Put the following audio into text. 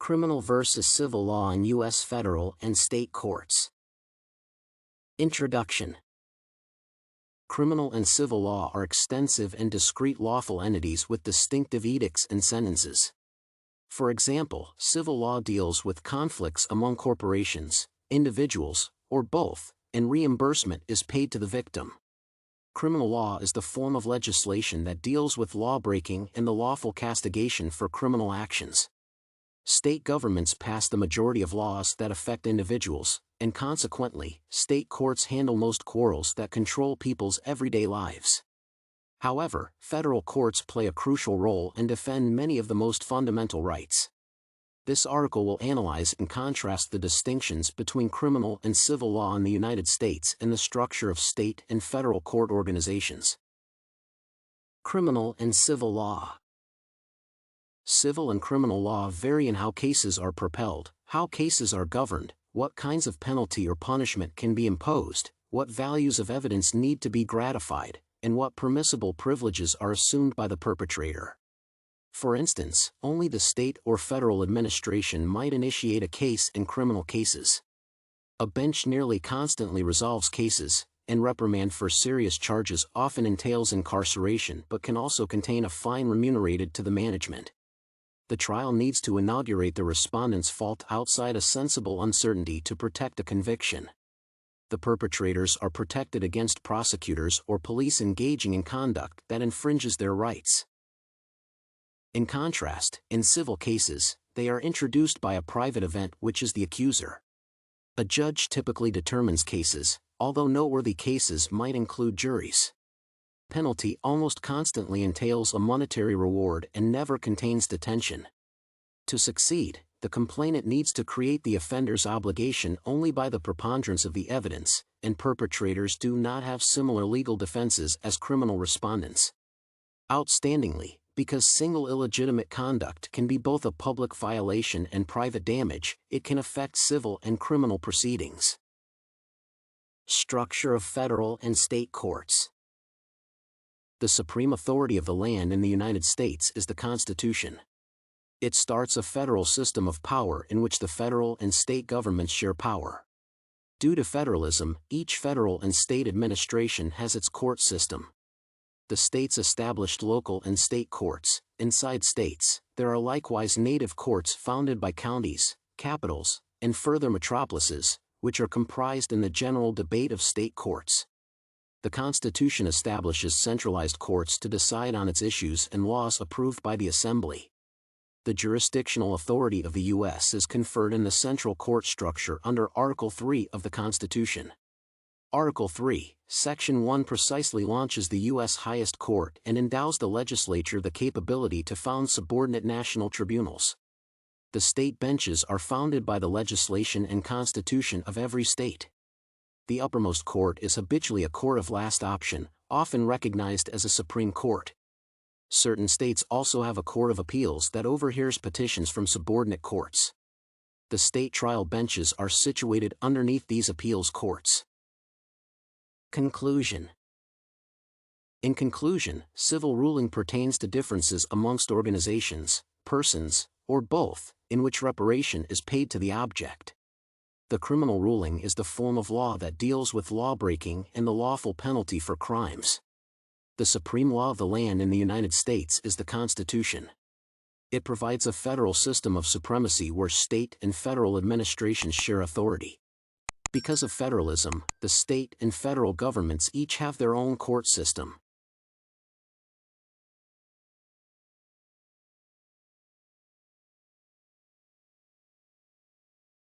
Criminal versus civil law in U.S. federal and state courts. Introduction. Criminal and civil law are extensive and discrete lawful entities with distinctive edicts and sentences. For example, civil law deals with conflicts among corporations, individuals, or both, and reimbursement is paid to the victim. Criminal law is the form of legislation that deals with lawbreaking and the lawful castigation for criminal actions. State governments pass the majority of laws that affect individuals, and consequently, state courts handle most quarrels that control people's everyday lives. However, federal courts play a crucial role and defend many of the most fundamental rights. This article will analyze and contrast the distinctions between criminal and civil law in the United States and the structure of state and federal court organizations. Criminal and civil law. Civil and criminal law vary in how cases are propelled, how cases are governed, what kinds of penalty or punishment can be imposed, what values of evidence need to be gratified, and what permissible privileges are assumed by the perpetrator. For instance, only the state or federal administration might initiate a case in criminal cases. A bench nearly constantly resolves cases, and reprimand for serious charges often entails incarceration but can also contain a fine remunerated to the management. The trial needs to inaugurate the respondent's fault outside a sensible uncertainty to protect a conviction. The perpetrators are protected against prosecutors or police engaging in conduct that infringes their rights. In contrast, in civil cases, they are introduced by a private event which is the accuser. A judge typically determines cases, although noteworthy cases might include juries. Penalty almost constantly entails a monetary reward and never contains detention. To succeed, the complainant needs to create the offender's obligation only by the preponderance of the evidence, and perpetrators do not have similar legal defenses as criminal respondents. Outstandingly, because single illegitimate conduct can be both a public violation and private damage, it can affect civil and criminal proceedings. Structure of federal and state courts. The supreme authority of the land in the United States is the Constitution. It starts a federal system of power in which the federal and state governments share power. Due to federalism, each federal and state administration has its court system. The states established local and state courts. Inside states, there are likewise native courts founded by counties, capitals, and further metropolises, which are comprised in the general debate of state courts. The Constitution establishes centralized courts to decide on its issues and laws approved by the Assembly. The jurisdictional authority of the U.S. is conferred in the central court structure under Article 3 of the Constitution. Article 3, Section 1 precisely launches the U.S. highest court and endows the legislature the capability to found subordinate national tribunals. The state benches are founded by the legislation and constitution of every state. The uppermost court is habitually a court of last option, often recognized as a Supreme Court. Certain states also have a court of appeals that overhears petitions from subordinate courts. The state trial benches are situated underneath these appeals courts. Conclusion. In conclusion, civil ruling pertains to differences amongst organizations, persons, or both, in which reparation is paid to the object. The criminal ruling is the form of law that deals with lawbreaking and the lawful penalty for crimes. The supreme law of the land in the United States is the Constitution. It provides a federal system of supremacy where state and federal administrations share authority. Because of federalism, the state and federal governments each have their own court system.